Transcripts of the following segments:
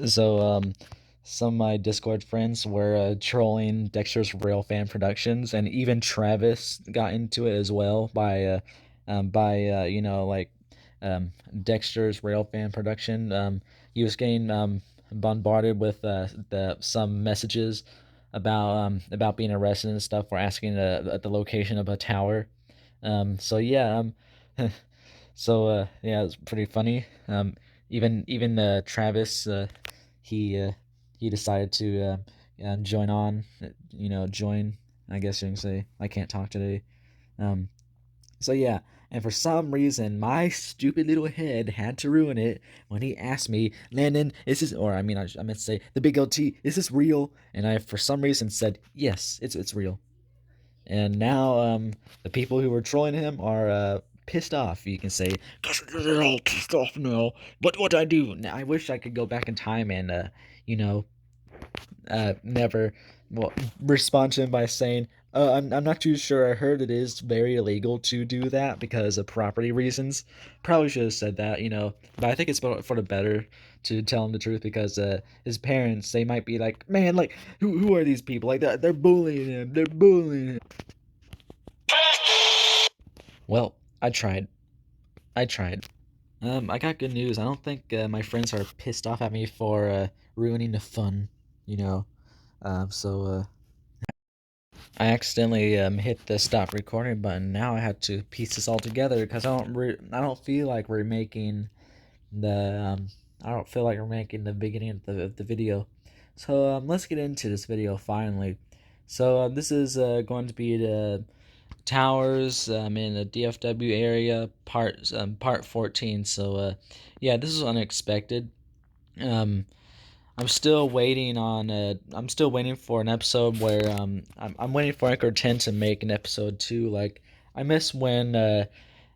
So, some of my Discord friends were trolling Dexter's Railfan Productions, and even Travis got into it as well by Dexter's Railfan Production. He was getting bombarded with the some messages about being arrested and stuff for asking at the location of a tower. So yeah, yeah, it's pretty funny. Even Travis, he uh, he decided to join on. Join. I guess you can say. I can't talk today. Um, so yeah, and for some reason, my stupid little head had to ruin it when he asked me, Landon, is this, or I mean, I meant to say, the big LT, is this real? And I, for some reason, said, yes, it's real. And now the people who were trolling him are pissed off. You can say, "'Cause they're all pissed off now. But what I do? I wish I could go back in time and you know never well respond to him by saying, I'm not too sure. I heard it is very illegal to do that because of property reasons. Probably should have said that, but I think it's for the better to tell him the truth because his parents, they might be like, man, like who are these people? Like they're bullying him. They're bullying him. Well, I tried. I tried. I got good news. I don't think my friends are pissed off at me for ruining the fun, you know. So I accidentally hit the stop recording button. Now I have to piece this all together because I don't feel like we're making the I don't feel like we're making the beginning of the video. So let's get into this video finally. So this is going to be the towers in the DFW area, part 14. So yeah, this is unexpected. Um, I'm still waiting for an episode where I'm waiting for Anchor 10 to make an episode 2. Like I miss when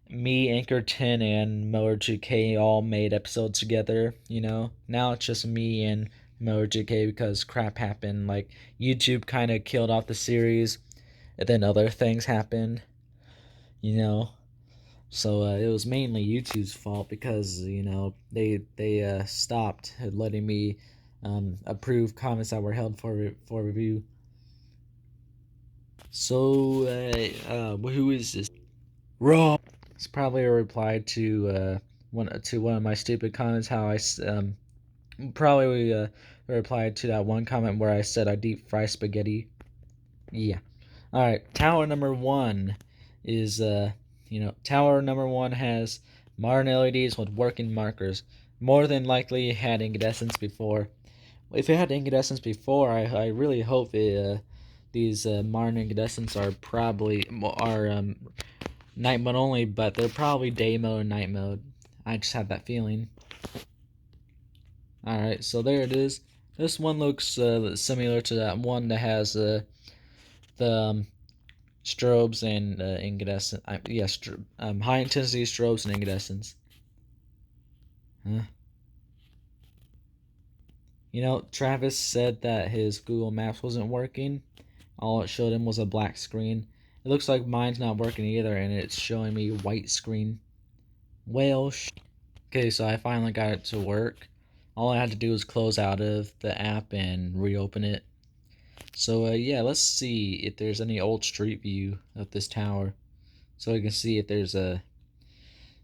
me, Anchor 10, and Mower 2K all made episodes together. Now it's just me and Mower 2K because crap happened. Like YouTube kind of killed off the series, and then other things happened. You know, so it was mainly YouTube's fault because they stopped letting me approve comments that were held for review. So who is this? Raw. It's probably a reply to one of my stupid comments. How probably replied to that one comment where I said I deep fry spaghetti. Yeah. All right. Tower number one is tower number one has modern LEDs with working markers. More than likely it had incandescence before. If it had incandescence before, I really hope these modern incandescents are probably are night mode only, but they're probably day mode and night mode. I just have that feeling. All right, so there it is. This one looks similar to that one that has the strobes and incandescent. High intensity strobes and incandescents. Huh? Travis said that his Google Maps wasn't working. All it showed him was a black screen. It looks like mine's not working either, and it's showing me white screen. Well, okay, so I finally got it to work. All I had to do was close out of the app and reopen it. So yeah, let's see if there's any old street view of this tower, so we can see if there's a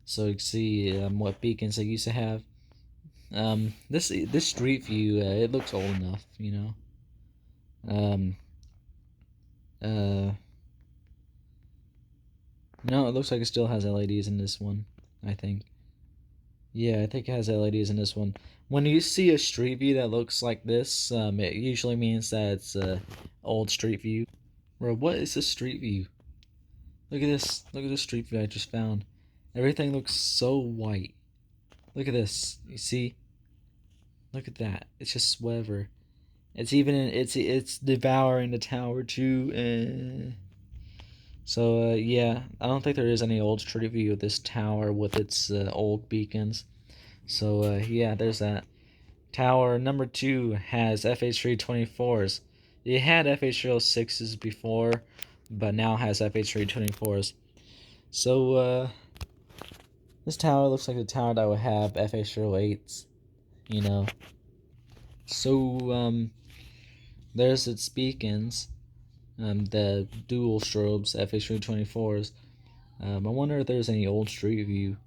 so you can see what beacons they used to have. This street view, it looks old enough. Um, uh, no, it looks like it still has LEDs in this one. I think. Yeah, I think it has LEDs in this one. When you see a street view that looks like this, it usually means that it's a old street view. Bro, what is a street view? Look at this. Look at this street view I just found. Everything looks so white. Look at this. You see? Look at that. It's just whatever. It's devouring the tower too. So yeah, I don't think there is any old street view of this tower with its old beacons. So yeah, there's that. Tower number 2 has FH324s. It had FH306s before, but now has FH324s. So this tower looks like the tower that would have FH308s. You know. So there's its beacons, the dual strobes FH324s. I wonder if there's any old Street View.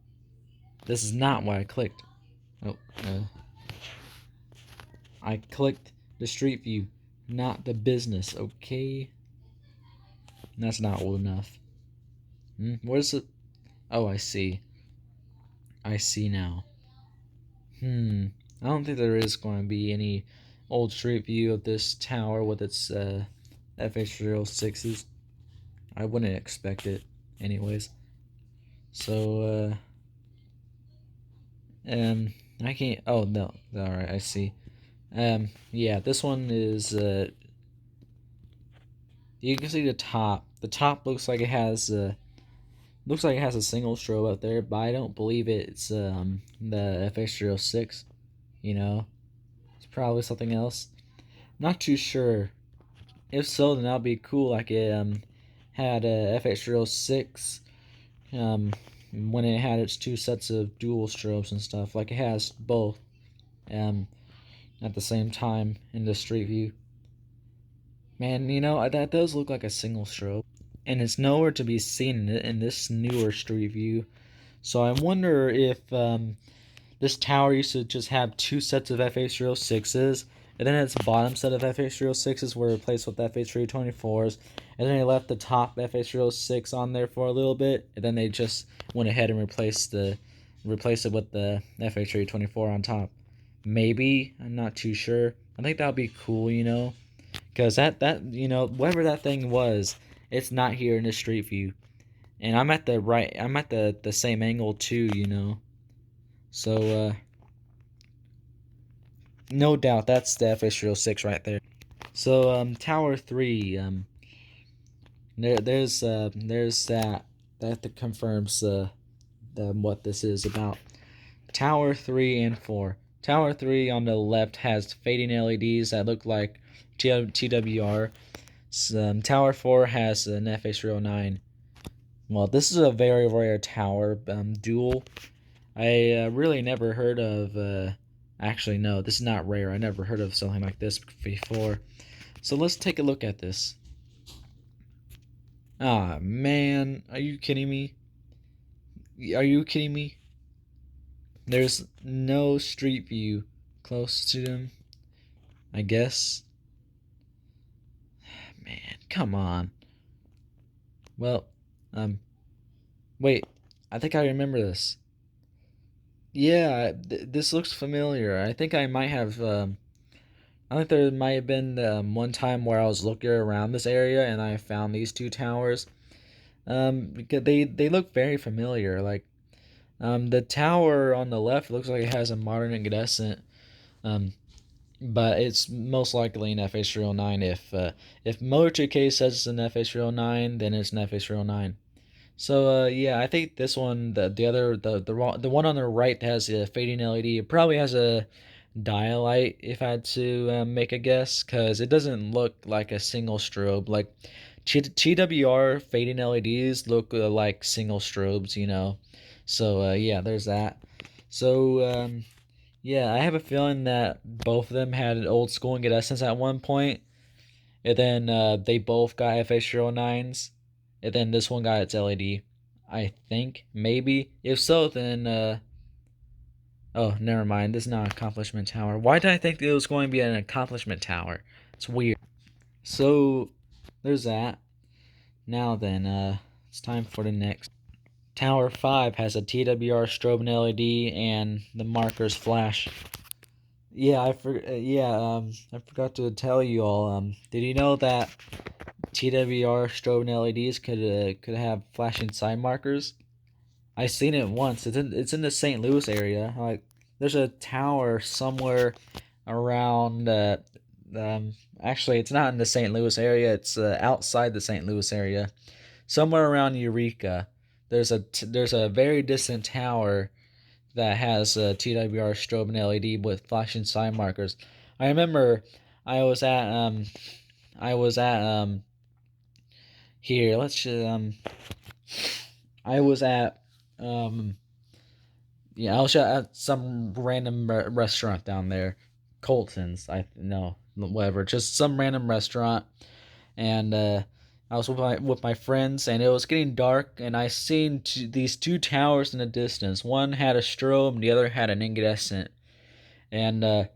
This is not what I clicked. Oh, I clicked the Street View, not the business. Okay, that's not old enough. Where's it? Oh, I see. I see now. I don't think there is going to be any old Street View of this tower with its FH306s. I wouldn't expect it, anyways. So, I can't. Oh no, all right, I see. Yeah, this one is. You can see the top. The top looks like it has a single strobe up there, but I don't believe it's the FH306. You know, it's probably something else. Not too sure. If so, then that'd be cool. Like it had a FH306 when it had its two sets of dual strobes and stuff. Like it has both um at the same time in the Street View. Man, that does look like a single strobe, and it's nowhere to be seen in this newer Street View. So I wonder if this tower used to just have two sets of FH306s, and then its bottom set of FH306s were replaced with FH324s, and then they left the top FH306 on there for a little bit, and then they just went ahead and replaced it with the FH324 on top. Maybe, I'm not too sure. I think that would be cool, because whatever that thing was, it's not here in the Street View, and I'm at the same angle too. So no doubt that's the FH306 right there. So Tower 3, there's that confirms what this is about. Tower 3 and 4. Tower 3 on the left has fading LEDs that look like TWR. Tower 4 has an FH309. Well, this is a very rare tower, dual. I really never heard of, actually no, this is not rare. I never heard of something like this before. So let's take a look at this. Ah, man, are you kidding me? Are you kidding me? There's no Street View close to them, I guess. Man, come on. Well, wait, I think I remember this. Yeah, this looks familiar. I think I might have, I think there might have been one time where I was looking around this area and I found these two towers. Because they look very familiar. Like, the tower on the left looks like it has a modern incandescent. Um, but it's most likely an FH309. If Motor 2K says it's an FH309, then it's an FH309. So yeah, I think this one, the one on the right that has a fading LED, it probably has a dialight, if I had to make a guess, because it doesn't look like a single strobe. Like TWR fading LEDs look like single strobes. So yeah, there's that. So yeah, I have a feeling that both of them had an old school incandescents at one point, and then they both got FH309s, and then this one got its LED. I think, maybe. If so, then oh, never mind. This is not an accomplishment tower. Why did I think it was going to be an accomplishment tower? It's weird. So there's that. Now then, it's time for the next. Tower 5 has a TWR strobe LED and the markers flash. Yeah, I forgot to tell you all. Did you know that TWR strobe LEDs could have flashing side markers? I seen it once. It's in the St. Louis area. Like, there's a tower somewhere around. Actually, it's not in the St. Louis area. It's outside the St. Louis area, somewhere around Eureka. There's a very distant tower that has a TWR strobe and LED with flashing sign markers. I remember I was at here. I was at I was at some random restaurant down there Colton's. I no whatever, just some random restaurant, and I was with my friends, and it was getting dark, and I seen these two towers in the distance. One had a strobe, and the other had an incandescent, and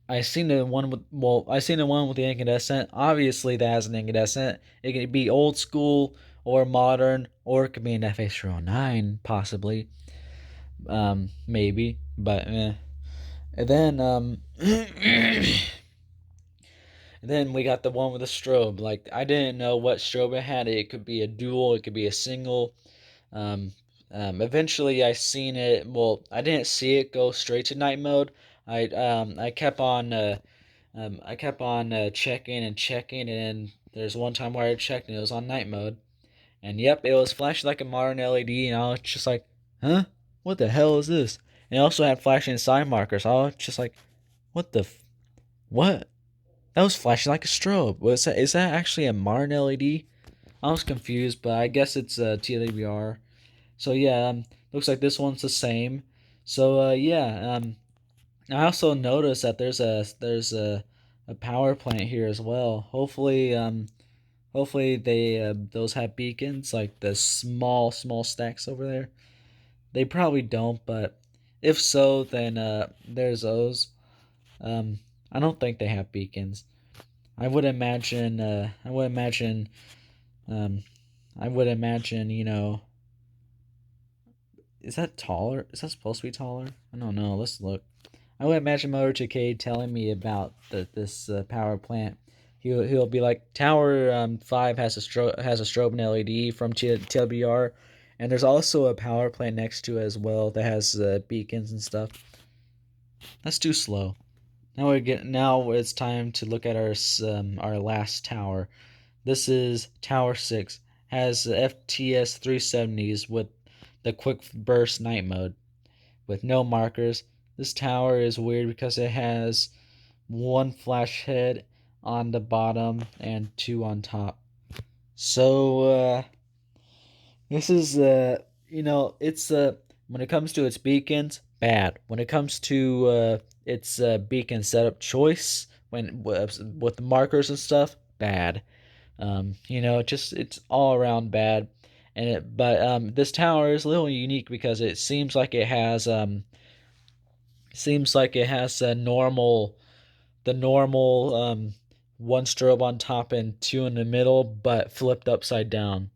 I seen the one with the incandescent. Obviously, that has an incandescent. It could be old school or modern, or it could be an FH09 possibly, maybe. But and then and then we got the one with the strobe. Like I didn't know what strobe it had. It could be a dual. It could be a single. Um, Eventually, I seen it. Well, I didn't see it go straight to night mode. I kept on checking and checking, and there's one time where I checked and it was on night mode, and yep, it was flashing like a modern LED, and I was just like, huh, what the hell is this? And it also had flashing side markers. I was just like, what the what? That was flashing like a strobe. Was that? Is that actually a modern LED? I was confused, but I guess it's TWR. So yeah, looks like this one's the same. So yeah, I also noticed that there's a power plant here as well. Hopefully they those have beacons like the small stacks over there. They probably don't, but if so, then there's those. Um, I don't think they have beacons. I would imagine. Um, I would imagine. Is that taller? Is that supposed to be taller? I don't know. Let's look. I would imagine Motor 2K telling me about this power plant. He'll be like Tower 5 has a strobe and LED from TLBR, and there's also a power plant next to it as well that has beacons and stuff. That's too slow. Now it's time to look at our last tower. This is Tower 6. Has FTS 370s with the quick burst night mode with no markers. This tower is weird because it has one flash head on the bottom and two on top. So this is it's when it comes to its beacons, bad. When it comes to its beacon setup choice, when with the markers and stuff, bad. It's all around bad. But this tower is a little unique because it seems like it has the normal one strobe on top and two in the middle, but flipped upside down,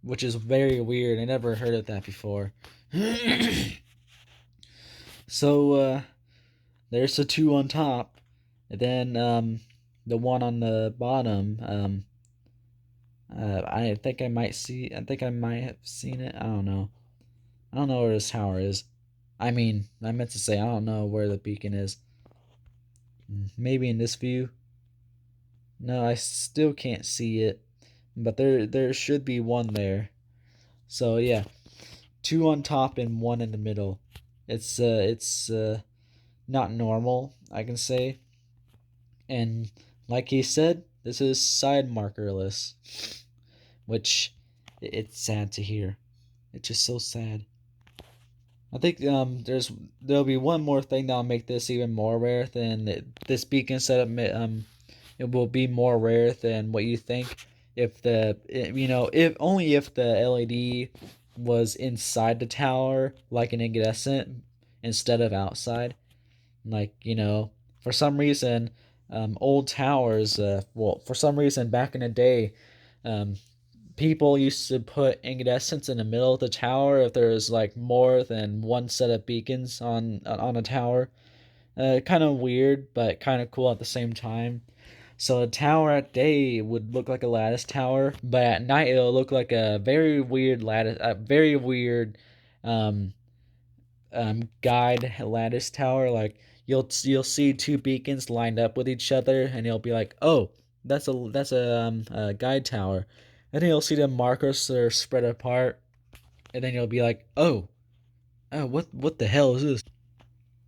which is very weird. I never heard of that before. So there's the two on top, and then the one on the bottom. I think I might see. I think I might have seen it. I don't know. I don't know where this tower is. I mean, I meant to say I don't know where the beacon is. Maybe in this view. No, I still can't see it, but there should be one there. So yeah, two on top and one in the middle. It's not normal, I can say. And like he said, this is side markerless, which it's sad to hear. It's just so sad. I think there'll be one more thing that'll make this even more rare than this beacon setup. It will be more rare than what you think if if only if the LED was inside the tower like an incandescent instead of outside. Like for some reason, old towers. For some reason back in the day, um, people used to put incandescents in the middle of the tower if there was like more than one set of beacons on a tower. Kind of weird, but kind of cool at the same time. So a tower at day would look like a lattice tower, but at night it'll look like a very weird um, guide lattice tower. Like you'll see two beacons lined up with each other, and you'll be like, oh, a guide tower. And then you'll see the markers that are spread apart, and then you'll be like, oh, what the hell is this?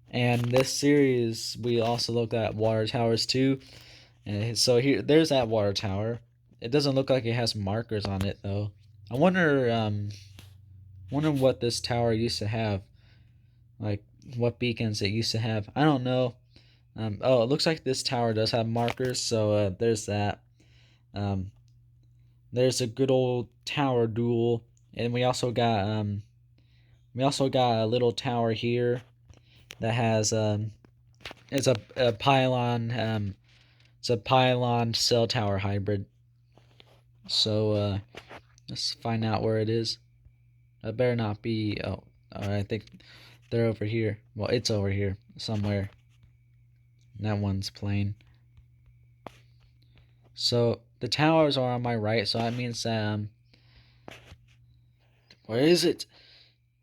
And this series, we also looked at water towers too. And so there's that water tower. It doesn't look like it has markers on it though. I wonder what this tower used to have, like what beacons it used to have. I don't know. Oh, it looks like this tower does have markers, so there's that. Um, there's a good old tower duel, and we also got a little tower here that has it's a pylon it's a pylon cell tower hybrid. So let's find out where it is. It better not be. Oh, I think they're over here. Well, it's over here somewhere. That one's plain. So the towers are on my right, so that means where is it?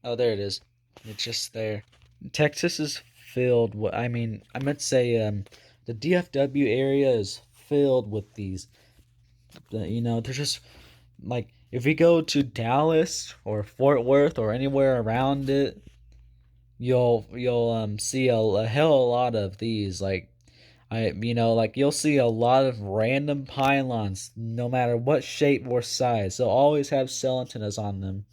Oh, there it is. It's just there. Texas is filled with. I mean, I meant to say the DFW area is filled with these. They're just like if you go to Dallas or Fort Worth or anywhere around it, you'll see a hell of a lot of these. Like you'll see a lot of random pylons, no matter what shape or size. They'll always have cell antennas on them.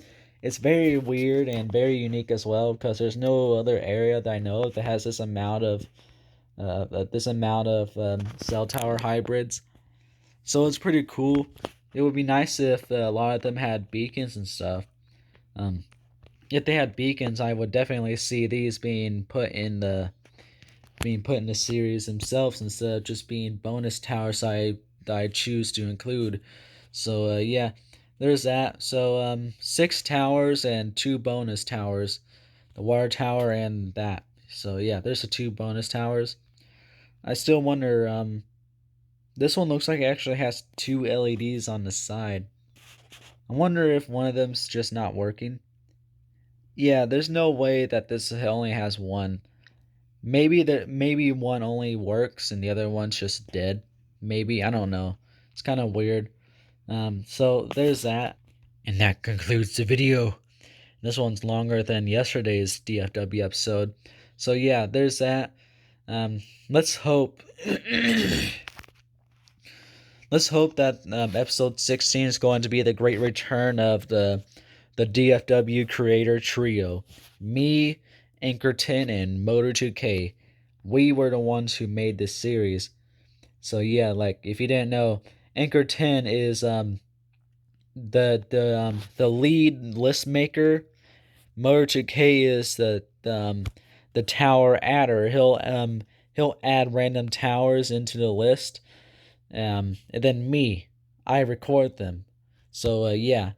It's very weird and very unique as well because there's no other area that I know of that has this amount of cell tower hybrids. So it's pretty cool. It would be nice if a lot of them had beacons and stuff. Um, if they had beacons, I would definitely see these being put in the series themselves instead of just being bonus towers I choose to include. So yeah, there's that. So 6 towers and 2 bonus towers, the water tower and that. So yeah, there's the 2 bonus towers. I still wonder. This one looks like it actually has 2 LEDs on the side. I wonder if one of them's just not working. Yeah, there's no way that this only has one. Maybe one only works and the other one's just dead. Maybe, I don't know. It's kind of weird. So there's that. And that concludes the video. This one's longer than yesterday's DFW episode. So yeah, there's that. Let's hope let's hope that episode 16 is going to be the great return of the DFW creator trio. Me, Anchor10, and Motor2K. We were the ones who made this series. So yeah, like if you didn't know, Anchor10 is the lead list maker. Motor2K is the tower adder. He'll add random towers into the list. And then me, I record them. So yeah,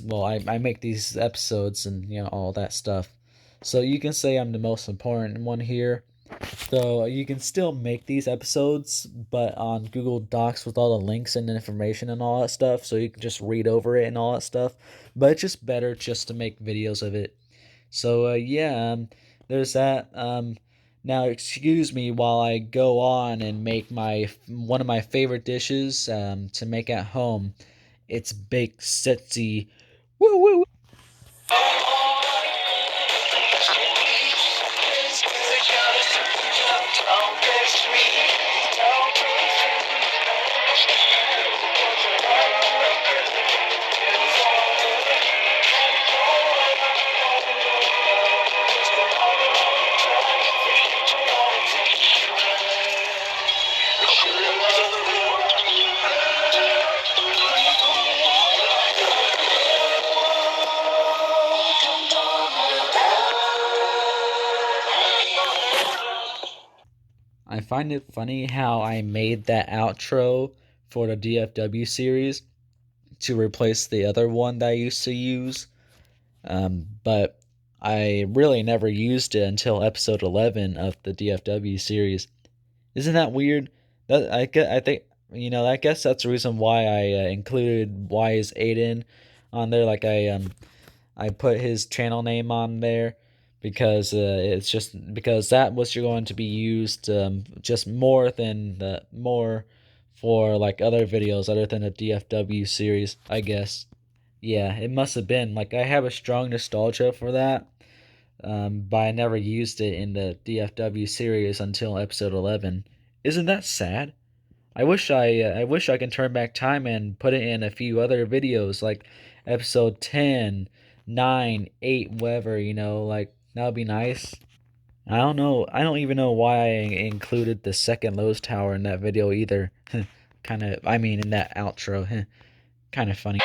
well I make these episodes and all that stuff. So you can say I'm the most important one here. So you can still make these episodes, but on Google Docs with all the links and information and all that stuff. So you can just read over it and all that stuff. But it's just better just to make videos of it. So yeah, there's that. Now excuse me while I go on and make my one of my favorite dishes to make at home. It's baked setzi. Woo woo. I find it funny how I made that outro for the DFW series to replace the other one that I used to use. But I really never used it until episode 11 of the DFW series. Isn't that weird? I think I guess that's the reason why I included Why is Aiden on there. Like I put his channel name on there because it's just because that was going to be used just more for like other videos other than the DFW series, I guess. Yeah, it must have been. Like I have a strong nostalgia for that. But I never used it in the DFW series until episode 11. Isn't that sad? I wish I can turn back time and put it in a few other videos like episode 10, 9, 8, whatever, like that would be nice. I don't know. I don't even know why I included the second Lowe's tower in that video either. Kind of. I mean, in that outro. Kind of funny.